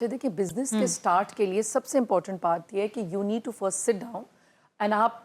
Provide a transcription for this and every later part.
देखिए बिजनेस के स्टार्ट के लिए सबसे इम्पोर्टेंट बात यह है कि you need to first sit down and आप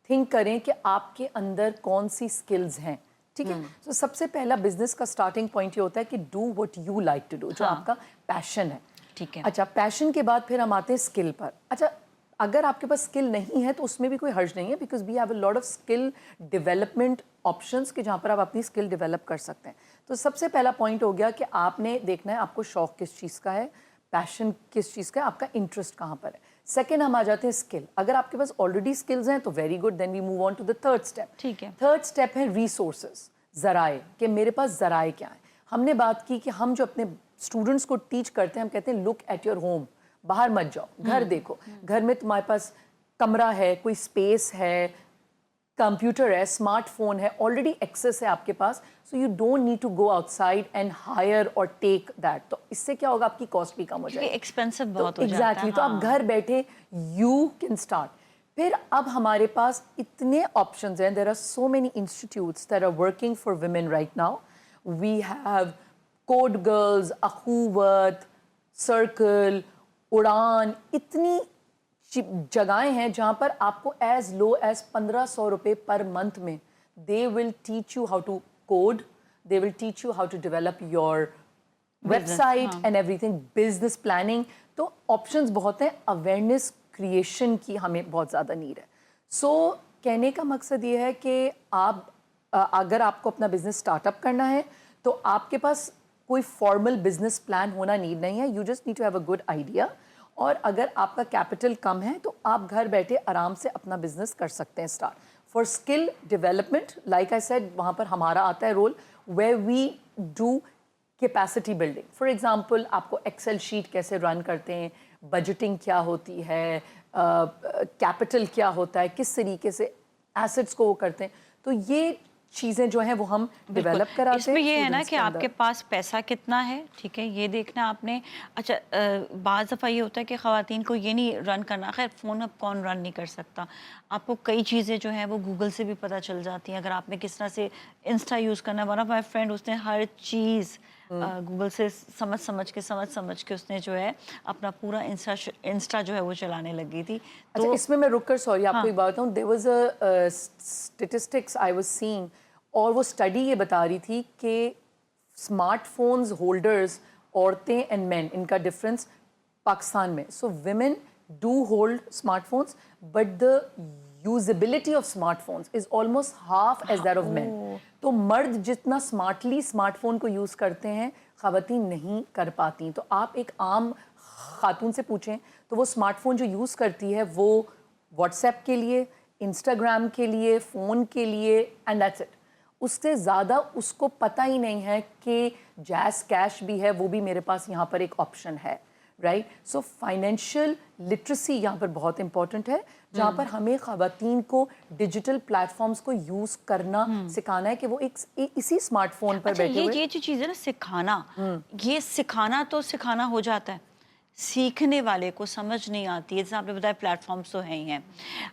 थिंक करें कि आपके अंदर कौन सी स्किल्स हैं. ठीक है. तो सबसे पहला बिजनेस का स्टार्टिंग पॉइंट ये होता है कि do what you like to do, जो आपका पैशन है. ठीक है. अच्छा, पैशन के बाद फिर हम आते हैं स्किल पर. अच्छा, अगर आपके पास स्किल नहीं है तो उसमें भी कोई हर्ज नहीं है, because we have a lot of skill development options के जहाँ पर आप अपनी स्किल डेवलप कर सकते हैं. तो सबसे पहला पॉइंट हो गया कि आपने देखना है आपको शौक किस चीज़ का है, पैशन किस चीज़ का है, आपका इंटरेस्ट कहाँ पर है. सेकेंड हम आ जाते हैं स्किल. अगर आपके पास ऑलरेडी स्किल्स हैं तो very good, then we move on to the third step. ठीक है. थर्ड स्टेप है रिसोर्सेज, ज़राए, कि मेरे पास ज़राए क्या है. हमने बात की कि हम जो अपने स्टूडेंट्स को टीच करते हैं, हम कहते हैं लुक एट योर होम. बाहर मत जाओ, घर देखो. घर में तुम्हारे पास कमरा है, कोई स्पेस है, कंप्यूटर है, स्मार्टफोन है, ऑलरेडी एक्सेस है आपके पास. So you don't need to go outside and hire और टेक दैट. तो इससे क्या होगा, आपकी कॉस्ट भी कम हो जाएगी. एक्सपेंसिव बहुत हो जाता है. एग्जैक्टली. तो आप घर बैठे यू कैन स्टार्ट. फिर अब हमारे पास इतने ऑप्शंस हैं. There are so many institutes that are working for women right now. We have code girls, Akhuwat, circle, Udaan, इतनी जगहें हैं जहाँ पर आपको एज लो एज 1500 रुपये पर मंथ में they will teach you how to code, they will teach you how to develop your website and everything, business planning. तो ऑप्शंस बहुत हैं. अवेयरनेस क्रिएशन की हमें बहुत ज़्यादा नीड है. सो कहने का मकसद ये है कि आप अगर आपको अपना बिजनेस स्टार्टअप करना है तो आपके पास कोई फॉर्मल बिजनेस प्लान होना नीड नहीं है. You just need to have a good idea. और अगर आपका कैपिटल कम है तो आप घर बैठे आराम से अपना बिजनेस कर सकते हैं start. For skill development, like I said, वहाँ पर हमारा आता है role, where we do capacity building. For example, आपको एक्सेल शीट कैसे रन करते हैं, बजटिंग क्या होती है, कैपिटल क्या होता है, किस तरीके से एसेट्स को वो करते हैं. तो ये चीज़ें जो हैं वो हम डेवलप कराते हैं. इसमें ये है ना कि आपके पास पैसा कितना है, ठीक है, ये देखना आपने. अच्छा, बाज़ दफ़ा ये होता है कि ख़वातीन को ये नहीं रन करना. खैर, फ़ोन अब कौन रन नहीं कर सकता. आपको कई चीज़ें जो हैं वो गूगल से भी पता चल जाती हैं. अगर आपने किस तरह से इंस्टा यूज़ करना है, वन ऑफ माई फ्रेंड, उसने हर चीज़ गूगल से समझ के उसने जो है अपना पूरा इंस्टा जो है वो चलाने लगी थी. तो अच्छा, इसमें मैं रुक कर सॉरी आपको एक बात बताऊँ. There was a statistics I was seeing, और वो स्टडी ये बता रही थी कि स्मार्टफोन्स होल्डर्स, औरतें एंड मेन, इनका डिफरेंस पाकिस्तान में. So women do hold smartphones but the usability of smartphones is almost half as that of men. तो मर्द जितना स्मार्टली स्मार्टफोन को यूज़ करते हैं, ख़वातीन नहीं कर पाती. तो आप एक आम खातून से पूछें तो वो स्मार्टफोन जो यूज़ करती है वो व्हाट्सएप के लिए, इंस्टाग्राम के लिए, फ़ोन के लिए, एंड दैट्स इट. उससे ज़्यादा उसको पता ही नहीं है कि जैज़ कैश भी है, वो भी मेरे पास यहाँ पर एक ऑप्शन है. राइट. सो फाइनेंशियल लिटरेसी यहाँ पर बहुत इंपॉर्टेंट है, जहाँ पर हमें ख़वातीन को डिजिटल प्लेटफॉर्म्स को यूज़ करना सिखाना है कि वो एक इसी स्मार्टफोन पर बैठे हुए. ये जो चीज़ है ना, सिखाना, ये सिखाना तो सिखाना हो जाता है, सीखने वाले को समझ नहीं आती है. जैसे आपने बताया प्लेटफॉर्म्स तो हैं ही हैं.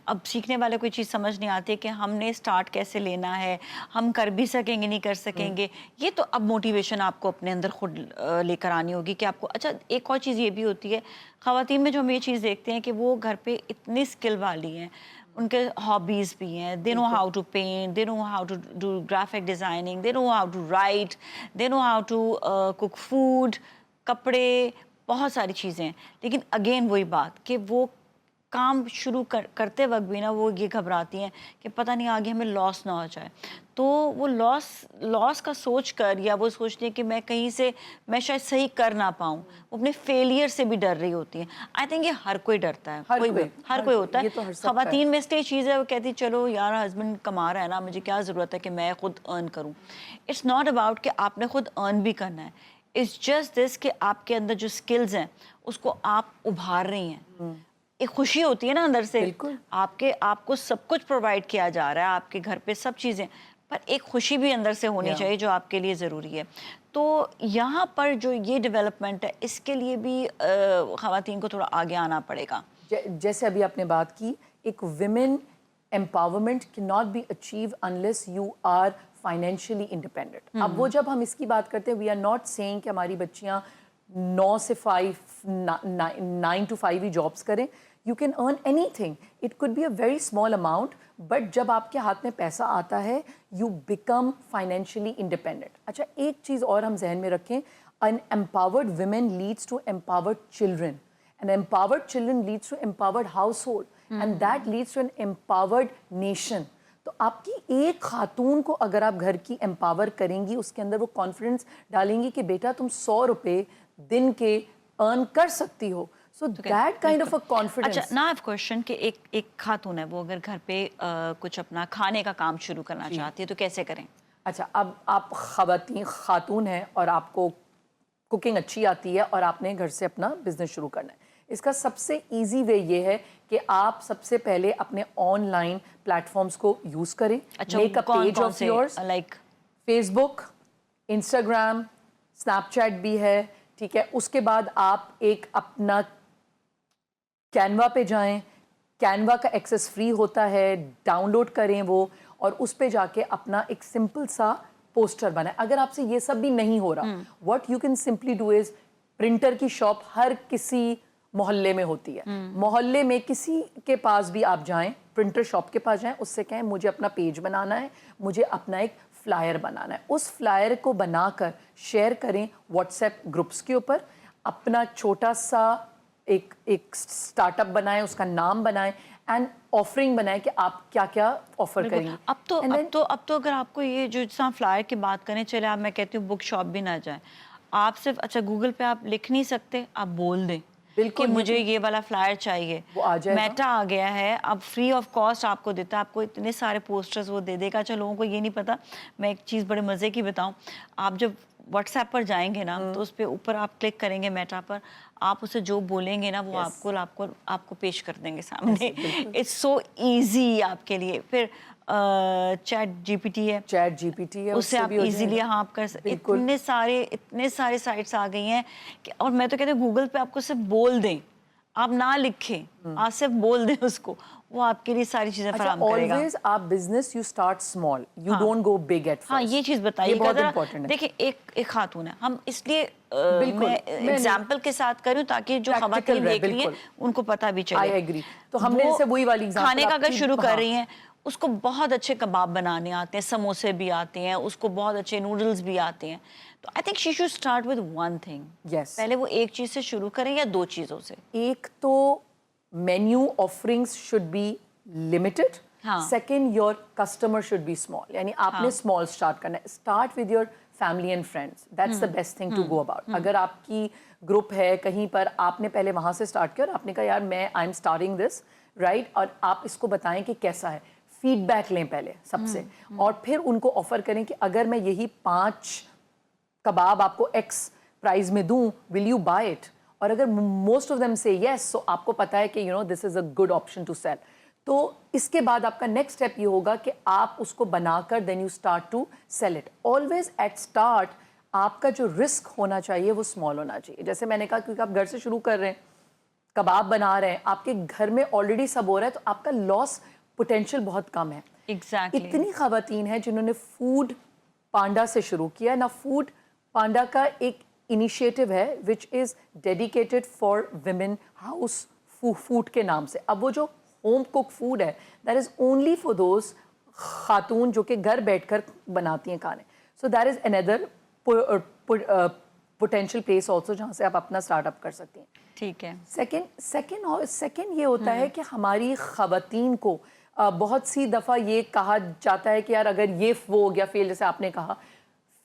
अब सीखने वाले को चीज़ समझ नहीं आती है कि हमने स्टार्ट कैसे लेना है, हम कर भी सकेंगे नहीं कर सकेंगे. ये तो अब मोटिवेशन आपको अपने अंदर खुद लेकर आनी होगी कि आपको. अच्छा, एक और चीज़ ये भी होती है ख़वातीन में, जो हम ये चीज़ देखते हैं कि वो घर पे इतनी स्किल वाली हैं, उनके हॉबीज़ भी हैं. They know how to paint, they know how to do graphic designing, they know how to write, they know how to cook food, कपड़े, बहुत सारी चीज़ें हैं. लेकिन अगेन वही बात कि वो काम शुरू करते वक्त भी ना वो ये घबराती हैं कि पता नहीं आगे हमें लॉस ना हो जाए. तो वो लॉस का सोच कर, या वो सोचती है कि मैं कहीं से मैं शायद सही कर ना पाऊँ, वो अपने फेलियर से भी डर रही होती हैं. आई थिंक ये हर कोई डरता है, हर कोई होता है. ख़वातीन में से चीज़ है, वो कहती चलो यार हस्बैंड कमा रहा है ना, मुझे क्या ज़रूरत है कि मैं खुद अर्न करूँ. इट्स नॉट अबाउट कि आपने खुद अर्न भी करना है. इट्स जस्ट दिस कि आपके अंदर जो स्किल्स हैं उसको आप उभार रही हैं. एक खुशी होती है ना अंदर से, आपको सब कुछ प्रोवाइड किया जा रहा है, आपके घर पे सब चीज़ें, पर एक खुशी भी अंदर से होनी चाहिए जो आपके लिए ज़रूरी है. तो यहाँ पर जो ये डेवलपमेंट है, इसके लिए भी ख़वातीन को थोड़ा आगे आना पड़ेगा. जैसे अभी आपने बात की, एक women empowerment can not be achieve unless you are financially independent. अब वो जब हम इसकी बात करते हैं, वी आर नॉट सेइंग कि हमारी बच्चियां 9 से 5 9 to 5 ही जॉब्स करें, you can earn anything. It could be a very small amount, but जब आपके हाथ में पैसा आता है यू बिकम फाइनेंशियली इंडिपेंडेंट. अच्छा, एक चीज़ और हम जहन में रखें, an empowered women leads to empowered children, an empowered children leads to empowered household, and that leads to an empowered nation. तो आपकी एक खातून को अगर आप घर की एम्पावर करेंगी, उसके अंदर वो कॉन्फिडेंस डालेंगी कि बेटा तुम 100 रुपये दिन के अर्न कर सकती हो, so that kind of a confidence. अच्छा, ना आप क्वेश्चन कि एक खातून है, वो अगर घर पे कुछ अपना खाने का काम शुरू करना चाहती है तो कैसे करें? अच्छा, अब आप खातून हैं और आपको कुकिंग अच्छी आती है और आपने घर से अपना बिजनेस शुरू करना है, इसका सबसे इजी वे ये है कि आप सबसे पहले अपने ऑनलाइन प्लेटफॉर्म्स को यूज करें. अच्छा, make a page of yours, like Facebook, Instagram, Snapchat भी है, ठीक है. उसके बाद आप एक अपना कैनवा पे जाएं, कैनवा का एक्सेस फ्री होता है, डाउनलोड करें वो, और उस पे जाके अपना एक सिंपल सा पोस्टर बनाएं. अगर आपसे ये सब भी नहीं हो रहा, what you can simply do is, printer की शॉप हर किसी मोहल्ले में होती है, मोहल्ले में किसी के पास भी आप जाएं, प्रिंटर शॉप के पास जाएं, उससे कहें मुझे अपना पेज बनाना है, मुझे अपना एक फ्लायर बनाना है. उस फ्लायर को बनाकर शेयर करें व्हाट्सएप ग्रुप्स के ऊपर. अपना छोटा सा एक स्टार्टअप बनाएं, उसका नाम बनाएं, एंड ऑफरिंग बनाएं कि आप क्या क्या ऑफर करेंगे. अब तो अगर आपको ये जो जैसा फ्लायर की बात करें, चले आप, मैं कहती हूँ बुक शॉप भी ना जाए, आप सिर्फ, अच्छा गूगल पे आप लिख नहीं सकते, आप बोल दें कि मुझे ये वाला फ्लायर चाहिए, वो आ जाएगा. मेटा आ गया है, अब फ्री ऑफ कॉस्ट आपको देता है, आपको इतने सारे पोस्टर्स वो दे देगा. अच्छा, लोगों को ये नहीं पता, मैं एक चीज़ बड़े मज़े की बताऊं, आप जब व्हाट्सएप पर जाएंगे ना, तो उस पर ऊपर आप क्लिक करेंगे मेटा पर, आप उसे जो बोलेंगे ना वो आपको पेश कर देंगे सामने. इट्स सो इजी आपके लिए. फिर चैट जीपीटी है, उससे आप इजीली आप कर सकते. इतने सारे साइट्स आ गई हैं कि, और मैं तो कहती हूँ गूगल पे आपको सिर्फ बोल दें, आप ना लिखें, आप सिर्फ बोल दें उसको, वो आपके लिए सारी चीजें फराहम करेगा. ऑलवेज आप business you start small, you don't go big at first. हाँ, ये चीज बताइए, बहुत इंपॉर्टेंट है. देखिए, एक खातून है, हम इसलिए मैं एग्जाम्पल के साथ करूं ताकि जो खवातीन देख रही हैं उनको पता भी चले. I agree. तो हमने जैसे वही वाली एग्जांपल खाने का अगर शुरू कर रही हैं, उसको बहुत अच्छे कबाब बनाने आते हैं, समोसे भी आते हैं, उसको बहुत अच्छे नूडल्स भी आते हैं, तो I think she should start with one thing. Yes, पहले वो एक चीज से शुरू करें या दो चीजों से. एक तो menu offerings should be limited. हाँ. Second, your customer should be small, यानी आपने स्मॉल स्टार्ट करना है. Start with your family and friends, that's the best thing to go about. अगर आपकी ग्रुप है कहीं पर, आपने पहले वहां से स्टार्ट किया और आपने कहा यार मैं I am starting this, right, और आप इसको बताएं कि कैसा है, फीडबैक लें पहले सबसे, और फिर उनको ऑफर करें कि अगर मैं यही 5 कबाब आपको एक्स प्राइस में दूं, विल यू बाय इट. और अगर मोस्ट ऑफ देम से यस, तो आपको पता है कि you know this is a good option to sell. तो इसके बाद आपका नेक्स्ट स्टेप ये होगा कि आप उसको बनाकर then you start to sell it. Always at start आपका जो रिस्क होना चाहिए वो स्मॉल होना चाहिए. जैसे मैंने कहा, क्योंकि आप घर से शुरू कर रहे हैं, कबाब बना रहे हैं, आपके घर में ऑलरेडी सब हो रहा है, तो आपका लॉस पोटेंशियल बहुत कम है. Exactly. इतनी खवातीन हैं जिन्होंने फूड पांडा से शुरू किया ना. फूड पांडा का एक इनिशिएटिव है which is dedicated for women house food के नाम से. अब वो जो होम कुक फूड है, that is only for those खातून जो कि घर बैठकर बनाती हैं खाने. So that is another potential place also जहाँ से आप अपना स्टार्टअप कर सकती हैं. ठीक है. सेकेंड ये होता है कि हमारी खवातीन को बहुत सी दफ़ा ये कहा जाता है कि यार अगर ये वो हो गया फेल, जैसे आपने कहा,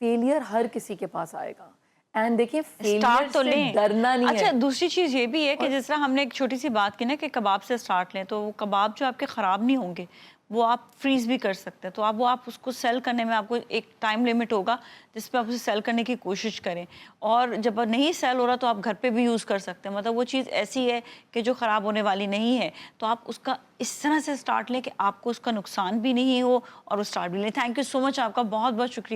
फेलियर हर किसी के पास आएगा. एंड देखिए, फेलियर तो से डरना नहीं है. अच्छा, दूसरी चीज़ ये भी है कि जिस तरह हमने एक छोटी सी बात की ना कि कबाब से स्टार्ट लें, तो वो कबाब जो आपके ख़राब नहीं होंगे, वो आप फ्रीज़ भी कर सकते हैं. तो आप उसको सेल करने में आपको एक टाइम लिमिट होगा जिस पे आप उसे सेल करने की कोशिश करें, और जब नहीं सेल हो रहा तो आप घर पे भी यूज़ कर सकते हैं. मतलब वो चीज़ ऐसी है कि जो ख़राब होने वाली नहीं है, तो आप उसका इस तरह से स्टार्ट लें कि आपको उसका नुकसान भी नहीं हो और वो स्टार्ट भी लें. थैंक यू सो मच, आपका बहुत बहुत शुक्रिया.